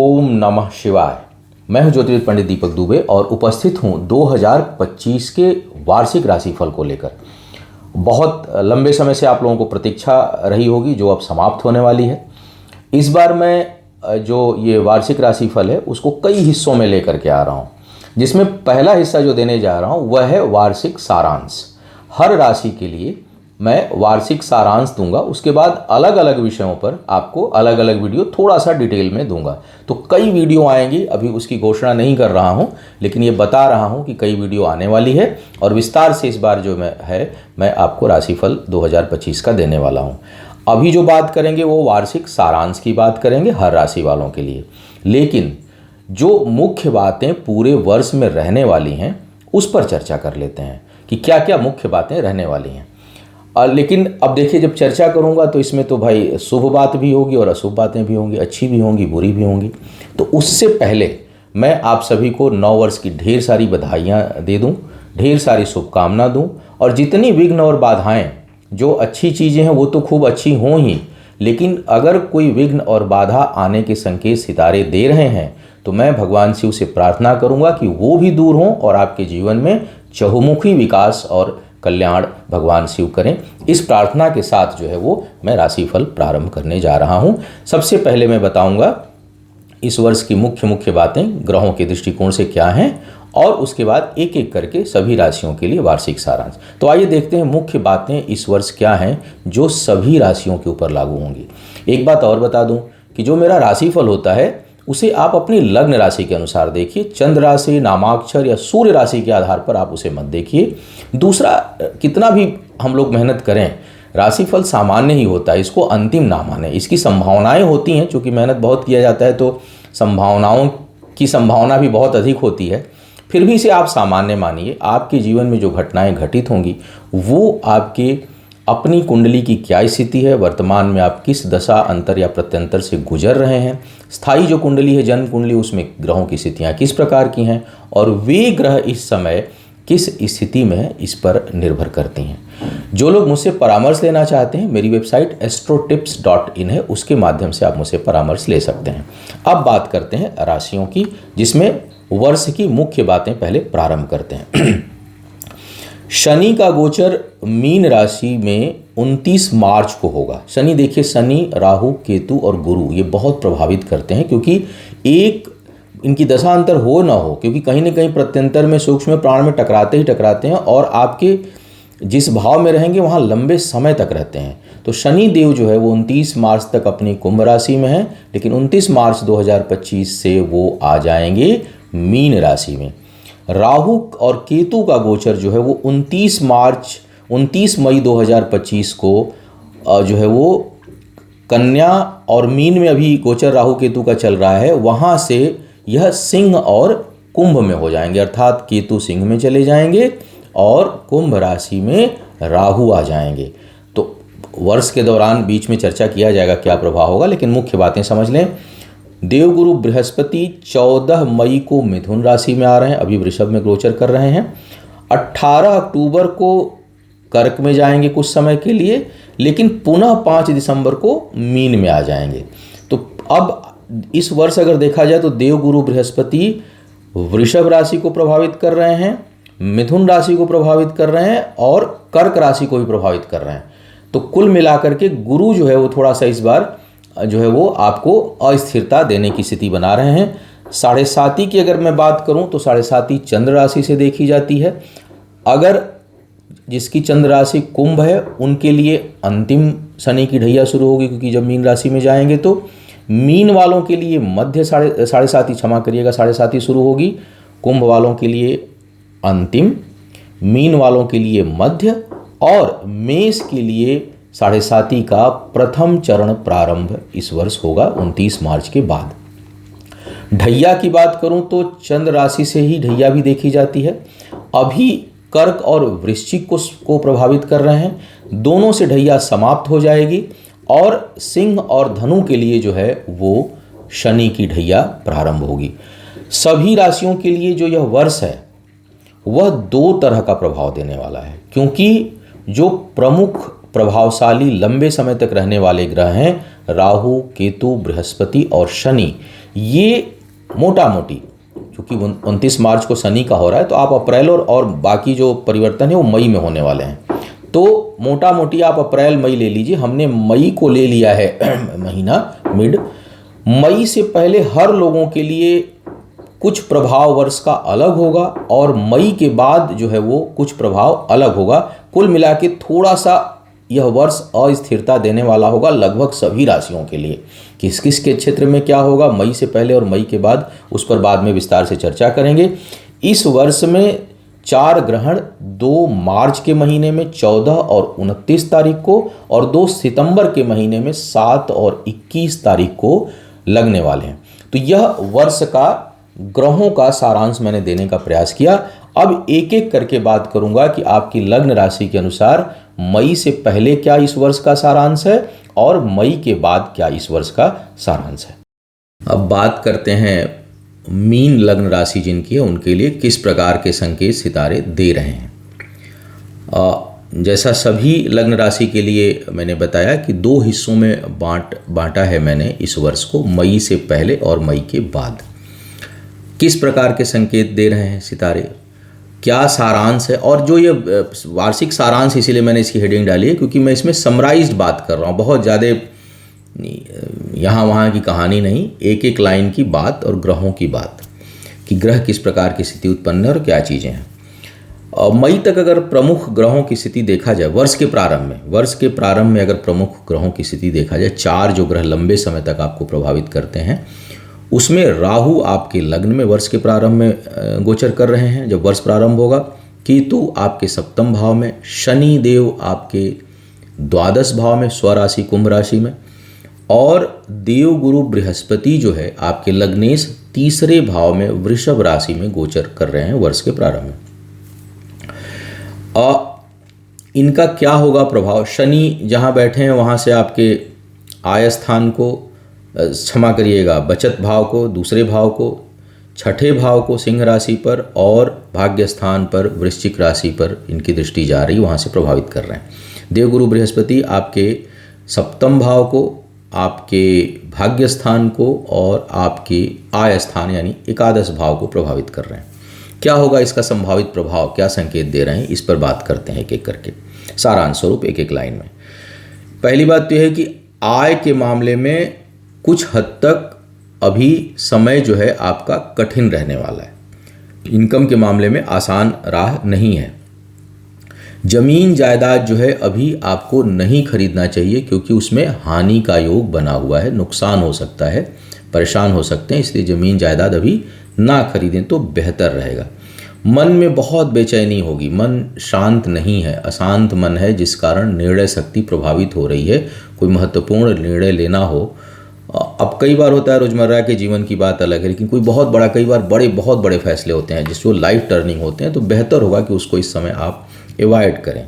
ओम नमः शिवाय। मैं हूं ज्योतिर्विद पंडित दीपक दुबे और उपस्थित हूं 2025 के वार्षिक राशिफल को लेकर। बहुत लंबे समय से आप लोगों को प्रतीक्षा रही होगी जो अब समाप्त होने वाली है। इस बार मैं जो ये वार्षिक राशिफल है उसको कई हिस्सों में लेकर के आ रहा हूं, जिसमें पहला हिस्सा जो देने जा रहा हूं वह है वार्षिक सारांश। हर राशि के लिए मैं वार्षिक सारांश दूंगा, उसके बाद अलग अलग विषयों पर आपको अलग अलग वीडियो थोड़ा सा डिटेल में दूंगा। तो कई वीडियो आएंगी, अभी उसकी घोषणा नहीं कर रहा हूं, लेकिन ये बता रहा हूं कि कई वीडियो आने वाली है और विस्तार से इस बार जो मैं आपको राशिफल 2025 का देने वाला हूं। अभी जो बात करेंगे वो वार्षिक सारांश की बात करेंगे हर राशि वालों के लिए, लेकिन जो मुख्य बातें पूरे वर्ष में रहने वाली हैं उस पर चर्चा कर लेते हैं कि क्या क्या मुख्य बातें रहने वाली हैं। लेकिन अब देखिए, जब चर्चा करूंगा तो इसमें तो भाई शुभ बात भी होगी और अशुभ बातें भी होंगी, अच्छी भी होंगी, बुरी भी होंगी। तो उससे पहले मैं आप सभी को नव वर्ष की ढेर सारी बधाइयाँ दे दूं, ढेर सारी शुभकामना दूं, और जितनी विघ्न और बाधाएं, जो अच्छी चीज़ें हैं वो तो खूब अच्छी हों ही, लेकिन अगर कोई विघ्न और बाधा आने के संकेत सितारे दे रहे हैं तो मैं भगवान शिव से प्रार्थना करूंगा कि वो भी दूर हों और आपके जीवन में चहुमुखी विकास और कल्याण भगवान शिव करें। इस प्रार्थना के साथ जो है वो मैं राशिफल प्रारंभ करने जा रहा हूं। सबसे पहले मैं बताऊंगा इस वर्ष की मुख्य बातें ग्रहों के दृष्टिकोण से क्या हैं, और उसके बाद एक एक करके सभी राशियों के लिए वार्षिक सारांश। तो आइए देखते हैं मुख्य बातें इस वर्ष क्या हैं जो सभी राशियों के ऊपर लागू होंगी। एक बात और बता दूं कि जो मेरा राशिफल होता है उसे आप अपनी लग्न राशि के अनुसार देखिए। चंद्र राशि, नामाक्षर या सूर्य राशि के आधार पर आप उसे मत देखिए। दूसरा, कितना भी हम लोग मेहनत करें, राशिफल सामान्य ही होता है, इसको अंतिम ना माने। इसकी संभावनाएं होती हैं, क्योंकि मेहनत बहुत किया जाता है तो संभावनाओं की संभावना भी बहुत अधिक होती है। फिर भी इसे आप सामान्य मानिए। आपके जीवन में जो घटनाएं घटित होंगी वो आपके अपनी कुंडली की क्या स्थिति है, वर्तमान में आप किस दशा अंतर या प्रत्यंतर से गुजर रहे हैं, स्थायी जो कुंडली है, जन्म कुंडली, उसमें ग्रहों की स्थितियाँ किस प्रकार की हैं, और वे ग्रह इस समय किस स्थिति में है, इस पर निर्भर करती हैं। जो लोग मुझसे परामर्श लेना चाहते हैं, मेरी वेबसाइट astrotips.in है, उसके माध्यम से आप मुझसे परामर्श ले सकते हैं। अब बात करते हैं राशियों की, जिसमें वर्ष की मुख्य बातें पहले प्रारंभ करते हैं। शनि का गोचर मीन राशि में 29 मार्च को होगा। शनि, देखिए, शनि, राहु, केतु और गुरु ये बहुत प्रभावित करते हैं, क्योंकि एक इनकी दशांतर हो ना हो, क्योंकि कहीं ना कहीं प्रत्यंतर में सूक्ष्म प्राण में टकराते ही टकराते हैं और आपके जिस भाव में रहेंगे वहाँ लंबे समय तक रहते हैं। तो शनि देव जो है वो 29 मार्च तक अपनी कुंभ राशि में है, लेकिन 29 मार्च 2025 से वो आ जाएंगे मीन राशि में। राहु और केतु का गोचर जो है वो 29 मई 2025 को जो है वो कन्या और मीन में अभी गोचर राहु केतु का चल रहा है, वहाँ से यह सिंह और कुंभ में हो जाएंगे, अर्थात केतु सिंह में चले जाएंगे और कुंभ राशि में राहु आ जाएंगे। तो वर्ष के दौरान बीच में चर्चा किया जाएगा क्या प्रभाव होगा, लेकिन मुख्य बातें समझ लें। देवगुरु बृहस्पति 14 मई को मिथुन राशि में आ रहे हैं, अभी वृषभ में गोचर कर रहे हैं। 18 अक्टूबर को कर्क में जाएंगे कुछ समय के लिए, लेकिन पुनः 5 दिसंबर को मीन में आ जाएंगे। तो अब इस वर्ष अगर देखा जाए तो देवगुरु बृहस्पति वृषभ राशि को प्रभावित कर रहे हैं, मिथुन राशि को प्रभावित कर रहे हैं और कर्क राशि को भी प्रभावित कर रहे हैं। तो कुल मिलाकर के गुरु जो है वो थोड़ा सा इस बार जो है वो आपको अस्थिरता देने की स्थिति बना रहे हैं। 7.5 की अगर मैं बात करूं तो 7.5 चंद्र राशि से देखी जाती है। अगर जिसकी चंद्र राशि कुंभ है उनके लिए अंतिम शनि की ढैया शुरू होगी, क्योंकि जब मीन राशि में जाएंगे तो मीन वालों के लिए मध्य 7.5 क्षमा करिएगा 7.5 शुरू होगी, कुंभ वालों के लिए अंतिम, मीन वालों के लिए मध्य और मेष के लिए 7.5 का प्रथम चरण प्रारंभ इस वर्ष होगा 29 मार्च के बाद। ढैया की बात करूं तो चंद्र राशि से ही ढैया भी देखी जाती है। अभी कर्क और वृश्चिक को प्रभावित कर रहे हैं, दोनों से ढैया समाप्त हो जाएगी और सिंह और धनु के लिए जो है वो शनि की ढैया प्रारंभ होगी। सभी राशियों के लिए जो यह वर्ष है वह 2 तरह का प्रभाव देने वाला है, क्योंकि जो प्रमुख प्रभावशाली लंबे समय तक रहने वाले ग्रह हैं राहु, केतु, बृहस्पति और शनि, ये मोटा मोटी, क्योंकि 29 मार्च को शनि का हो रहा है, तो आप अप्रैल और बाकी जो परिवर्तन है वो मई में होने वाले हैं। तो मोटा मोटी आप अप्रैल मई ले लीजिए। हमने मई को ले लिया है महीना मिड। मई से पहले हर लोगों के लिए कुछ प्रभाव वर्ष का अलग होगा और मई के बाद जो है वो कुछ प्रभाव अलग होगा। कुल मिला के थोड़ा सा यह वर्ष अस्थिरता देने वाला होगा लगभग सभी राशियों के लिए। किस किस के क्षेत्र में क्या होगा मई से पहले और मई के बाद, उस पर बाद में विस्तार से चर्चा करेंगे। इस वर्ष में 4 ग्रहण 2 मार्च के महीने में 14 और 29 तारीख को और 2 सितंबर के महीने में 7 और 21 तारीख को लगने वाले हैं। तो यह वर्ष का ग्रहों का सारांश मैंने देने का प्रयास किया। अब एक एक करके बात करूंगा कि आपकी लग्न राशि के अनुसार मई से पहले क्या इस वर्ष का सारांश है और मई के बाद क्या इस वर्ष का सारांश है। अब बात करते हैं मीन लग्न राशि जिनकी है उनके लिए किस प्रकार के संकेत सितारे दे रहे हैं। जैसा सभी लग्न राशि के लिए मैंने बताया कि 2 हिस्सों में बांटा है मैंने इस वर्ष को, मई से पहले और मई के बाद। किस प्रकार के संकेत दे रहे हैं सितारे, क्या सारांश है, और जो ये वार्षिक सारांश, इसीलिए मैंने इसकी हेडिंग डाली है क्योंकि मैं इसमें समराइज्ड बात कर रहा हूँ, बहुत ज़्यादा यहाँ वहाँ की कहानी नहीं, एक एक लाइन की बात और ग्रहों की बात कि ग्रह किस प्रकार की स्थिति उत्पन्न है और क्या चीज़ें हैं। मई तक अगर प्रमुख ग्रहों की स्थिति देखा जाए, वर्ष के प्रारंभ में अगर प्रमुख ग्रहों की स्थिति देखा जाए, 4 जो ग्रह लंबे समय तक आपको प्रभावित करते हैं, उसमें राहु आपके लग्न में वर्ष के प्रारंभ में गोचर कर रहे हैं जब वर्ष प्रारंभ होगा। केतु आपके 7वें भाव में, शनि देव आपके 12 भाव में स्वराशि कुंभ राशि में, और देव गुरु बृहस्पति जो है आपके लग्नेश 3रे भाव में वृषभ राशि में गोचर कर रहे हैं वर्ष के प्रारंभ में। इनका क्या होगा प्रभाव, शनि जहाँ बैठे हैं वहाँ से आपके आय स्थान को, क्षमा करिएगा, बचत भाव को, 2रे भाव को, 6ठे भाव को सिंह राशि पर और भाग्य स्थान पर वृश्चिक राशि पर इनकी दृष्टि जा रही, वहाँ से प्रभावित कर रहे हैं। देवगुरु बृहस्पति आपके 7वें भाव को, आपके भाग्य स्थान को और आपके आय स्थान यानी 11 भाव को प्रभावित कर रहे हैं। क्या होगा इसका संभावित प्रभाव, क्या संकेत दे रहे हैं, इस पर बात करते हैं एक एक करके, सारांश स्वरूप एक एक लाइन में। पहली बात तो यह है कि आय के मामले में कुछ हद तक अभी समय जो है आपका कठिन रहने वाला है। इनकम के मामले में आसान राह नहीं है। जमीन जायदाद जो है अभी आपको नहीं खरीदना चाहिए क्योंकि उसमें हानि का योग बना हुआ है, नुकसान हो सकता है, परेशान हो सकते हैं, इसलिए जमीन जायदाद अभी ना खरीदें तो बेहतर रहेगा। मन में बहुत बेचैनी होगी, मन शांत नहीं है, अशांत मन है, जिस कारण निर्णय शक्ति प्रभावित हो रही है। कोई महत्वपूर्ण निर्णय लेना हो, अब कई बार होता है रोजमर्रा के जीवन की बात अलग है, लेकिन कोई बहुत बड़ा, कई बार बहुत बड़े फैसले होते हैं जिसको लाइफ टर्निंग होते हैं, तो बेहतर होगा कि उसको इस समय आप एवॉइड करें।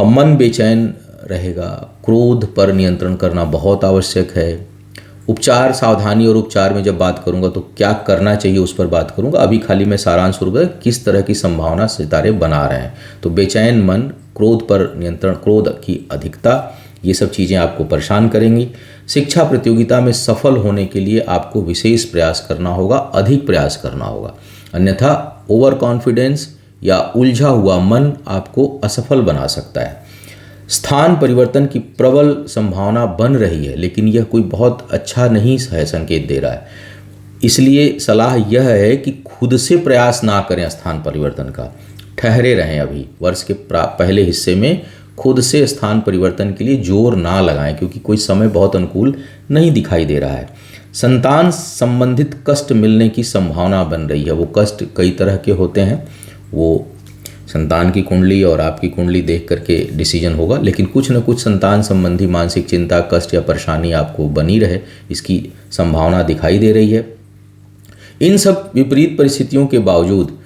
मन बेचैन रहेगा, क्रोध पर नियंत्रण करना बहुत आवश्यक है। उपचार, सावधानी और उपचार में जब बात करूंगा तो क्या करना चाहिए उस पर बात करूंगा। अभी खाली मैं सारांश स्वरूप किस तरह की संभावना सितारे बना रहे हैं। तो बेचैन मन, क्रोध पर नियंत्रण, क्रोध की अधिकता, ये सब चीज़ें आपको परेशान करेंगी। शिक्षा प्रतियोगिता में सफल होने के लिए आपको विशेष प्रयास करना होगा, अधिक प्रयास करना होगा, अन्यथा ओवर कॉन्फिडेंस या उलझा हुआ मन आपको असफल बना सकता है। स्थान परिवर्तन की प्रबल संभावना बन रही है, लेकिन यह कोई बहुत अच्छा नहीं है संकेत दे रहा है। इसलिए सलाह यह है कि खुद से प्रयास ना करें स्थान परिवर्तन का, ठहरे रहें। अभी वर्ष के पहले हिस्से में खुद से स्थान परिवर्तन के लिए जोर ना लगाएं क्योंकि कोई समय बहुत अनुकूल नहीं दिखाई दे रहा है। संतान संबंधित कष्ट मिलने की संभावना बन रही है। वो कष्ट कई तरह के होते हैं, वो संतान की कुंडली और आपकी कुंडली देख करके डिसीजन होगा, लेकिन कुछ न कुछ संतान संबंधी मानसिक चिंता, कष्ट या परेशानी आपको बनी रहे, इसकी संभावना दिखाई दे रही है। इन सब विपरीत परिस्थितियों के बावजूद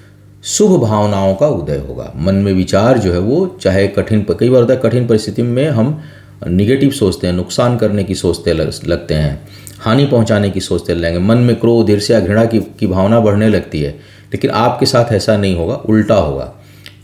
शुभ भावनाओं का उदय होगा। मन में विचार जो है वो चाहे कठिन, कई बार होता है कठिन परिस्थिति में हम निगेटिव सोचते हैं, नुकसान करने की सोचते लगते हैं, हानि पहुंचाने की सोचते लगेंगे, मन में क्रोध, ईर्ष्या, घृणा की भावना बढ़ने लगती है। लेकिन आपके साथ ऐसा नहीं होगा, उल्टा होगा।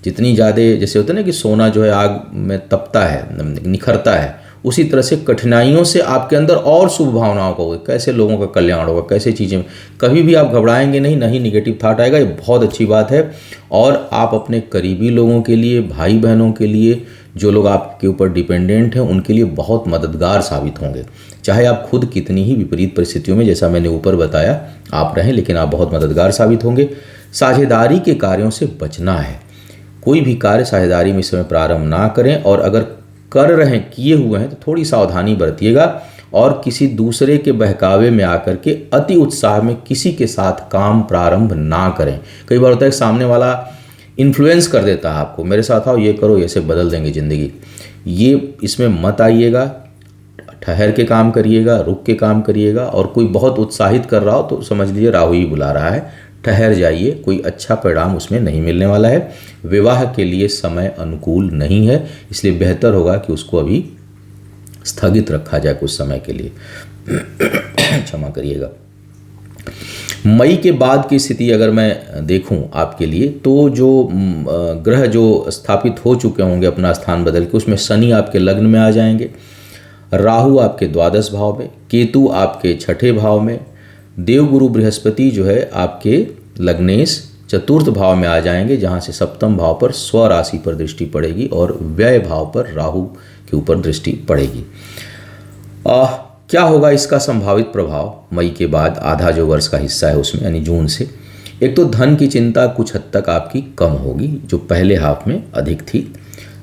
जितनी ज़्यादा, जैसे होता है ना कि सोना जो है आग में तपता है, निखरता है, उसी तरह से कठिनाइयों से आपके अंदर और शुभ भावनाओं का होगा, कैसे लोगों का कल्याण होगा, कैसे चीज़ें, कभी भी आप घबराएंगे नहीं, ना ही निगेटिव थाट आएगा। ये बहुत अच्छी बात है। और आप अपने करीबी लोगों के लिए, भाई बहनों के लिए, जो लोग आपके ऊपर डिपेंडेंट हैं, उनके लिए बहुत मददगार साबित होंगे। चाहे आप खुद कितनी ही विपरीत परिस्थितियों में, जैसा मैंने ऊपर बताया, आप रहें, लेकिन आप बहुत मददगार साबित होंगे। साझेदारी के कार्यों से बचना है। कोई भी कार्य साझेदारी में इस समय प्रारंभ ना करें, और अगर कर रहे हैं, किए हुए हैं, तो थोड़ी सावधानी बरतिएगा और किसी दूसरे के बहकावे में आकर के अति उत्साह में किसी के साथ काम प्रारंभ ना करें। कई बार होता है सामने वाला इन्फ्लुएंस कर देता है आपको, मेरे साथ आओ, ये करो, ऐसे बदल देंगे ज़िंदगी। ये इसमें मत आइएगा, ठहर के काम करिएगा, रुक के काम करिएगा। और कोई बहुत उत्साहित कर रहा हो तो समझ लीजिए राहु ही बुला रहा है, ठहर जाइए, कोई अच्छा परिणाम उसमें नहीं मिलने वाला है। विवाह के लिए समय अनुकूल नहीं है, इसलिए बेहतर होगा कि उसको अभी स्थगित रखा जाए कुछ समय के लिए। क्षमा करिएगा। मई के बाद की स्थिति अगर मैं देखूं आपके लिए, तो जो ग्रह जो स्थापित हो चुके होंगे अपना स्थान बदल के, उसमें शनि आपके लग्न में आ जाएंगे, राहु आपके द्वादश भाव में, केतु आपके छठे भाव में, देवगुरु बृहस्पति जो है आपके लग्नेश चतुर्थ भाव में आ जाएंगे, जहाँ से सप्तम भाव पर स्व राशि पर दृष्टि पड़ेगी और व्यय भाव पर राहु के ऊपर दृष्टि पड़ेगी। क्या होगा इसका संभावित प्रभाव मई के बाद, आधा जो वर्ष का हिस्सा है उसमें, यानी जून से? एक तो धन की चिंता कुछ हद तक आपकी कम होगी, जो पहले हाफ में अधिक थी,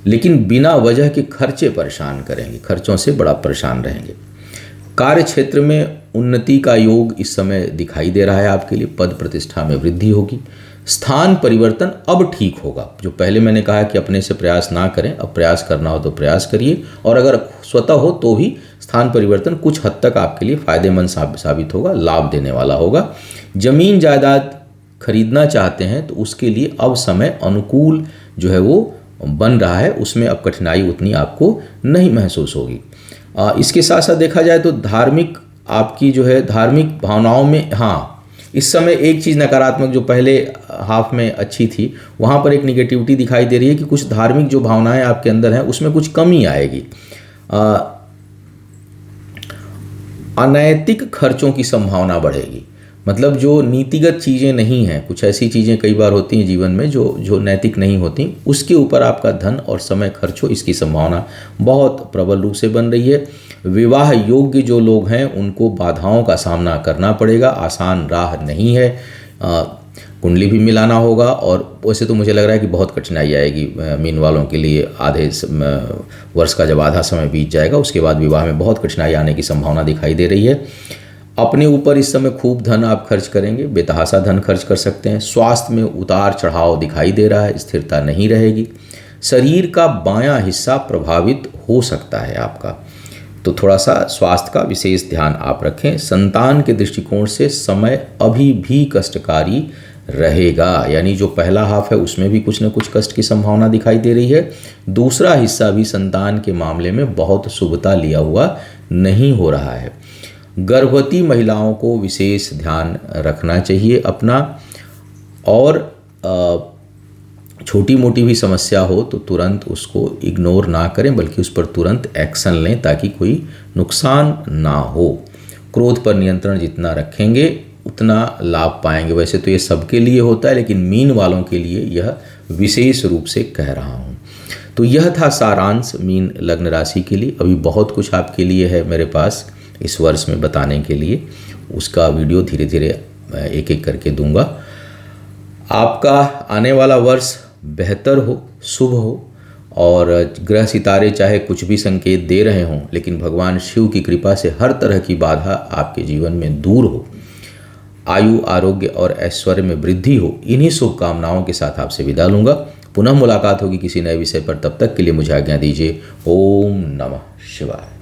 लेकिन बिना वजह के खर्चे परेशान करेंगे, खर्चों से बड़ा परेशान रहेंगे। कार्य क्षेत्र में उन्नति का योग इस समय दिखाई दे रहा है आपके लिए, पद प्रतिष्ठा में वृद्धि होगी। स्थान परिवर्तन अब ठीक होगा। जो पहले मैंने कहा कि अपने से प्रयास ना करें, अब प्रयास करना हो तो प्रयास करिए, और अगर स्वतः हो तो भी स्थान परिवर्तन कुछ हद तक आपके लिए फायदेमंद साबित होगा, लाभ देने वाला होगा। जमीन जायदाद खरीदना चाहते हैं तो उसके लिए अब समय अनुकूल जो है वो बन रहा है, उसमें अब कठिनाई उतनी आपको नहीं महसूस होगी। इसके साथ साथ देखा जाए तो धार्मिक आपकी जो है धार्मिक भावनाओं में, हाँ, इस समय एक चीज़ नकारात्मक जो पहले हाफ में अच्छी थी, वहाँ पर एक निगेटिविटी दिखाई दे रही है कि कुछ धार्मिक जो भावनाएं आपके अंदर हैं उसमें कुछ कमी आएगी। अनैतिक खर्चों की संभावना बढ़ेगी, मतलब जो नीतिगत चीज़ें नहीं हैं, कुछ ऐसी चीज़ें कई बार होती हैं जीवन में जो नैतिक नहीं होती, उसके ऊपर आपका धन और समय खर्च हो, इसकी संभावना बहुत प्रबल रूप से बन रही है। विवाह योग्य जो लोग हैं उनको बाधाओं का सामना करना पड़ेगा, आसान राह नहीं है। कुंडली भी मिलाना होगा, और वैसे तो मुझे लग रहा है कि बहुत कठिनाई आएगी मीन वालों के लिए। आधे वर्ष का जब आधा समय बीत जाएगा, उसके बाद विवाह में बहुत कठिनाई आने की संभावना दिखाई दे रही है। अपने ऊपर इस समय खूब धन आप खर्च करेंगे, बेतहाशा धन खर्च कर सकते हैं। स्वास्थ्य में उतार चढ़ाव दिखाई दे रहा है, स्थिरता नहीं रहेगी। शरीर का बायां हिस्सा प्रभावित हो सकता है आपका, तो थोड़ा सा स्वास्थ्य का विशेष ध्यान आप रखें। संतान के दृष्टिकोण से समय अभी भी कष्टकारी रहेगा, यानी जो पहला हाफ है उसमें भी कुछ न कुछ कष्ट की संभावना दिखाई दे रही है। दूसरा हिस्सा भी संतान के मामले में बहुत शुभता लिया हुआ नहीं हो रहा है। गर्भवती महिलाओं को विशेष ध्यान रखना चाहिए अपना, और छोटी मोटी भी समस्या हो तो तुरंत उसको इग्नोर ना करें, बल्कि उस पर तुरंत एक्शन लें ताकि कोई नुकसान ना हो। क्रोध पर नियंत्रण जितना रखेंगे उतना लाभ पाएंगे। वैसे तो ये सबके लिए होता है, लेकिन मीन वालों के लिए यह विशेष रूप से कह रहा हूँ। तो यह था सारांश मीन लग्न राशि के लिए। अभी बहुत कुछ आपके लिए है मेरे पास इस वर्ष में बताने के लिए, उसका वीडियो धीरे धीरे एक एक करके दूंगा। आपका आने वाला वर्ष बेहतर हो, शुभ हो, और ग्रह सितारे चाहे कुछ भी संकेत दे रहे हों, लेकिन भगवान शिव की कृपा से हर तरह की बाधा आपके जीवन में दूर हो। आयु, आरोग्य और ऐश्वर्य में वृद्धि हो। इन्हीं शुभकामनाओं के साथ आपसे विदा लूँगा। पुनः मुलाकात होगी किसी नए विषय पर, तब तक के लिए मुझे आज्ञा दीजिए। ओम नमः शिवाय।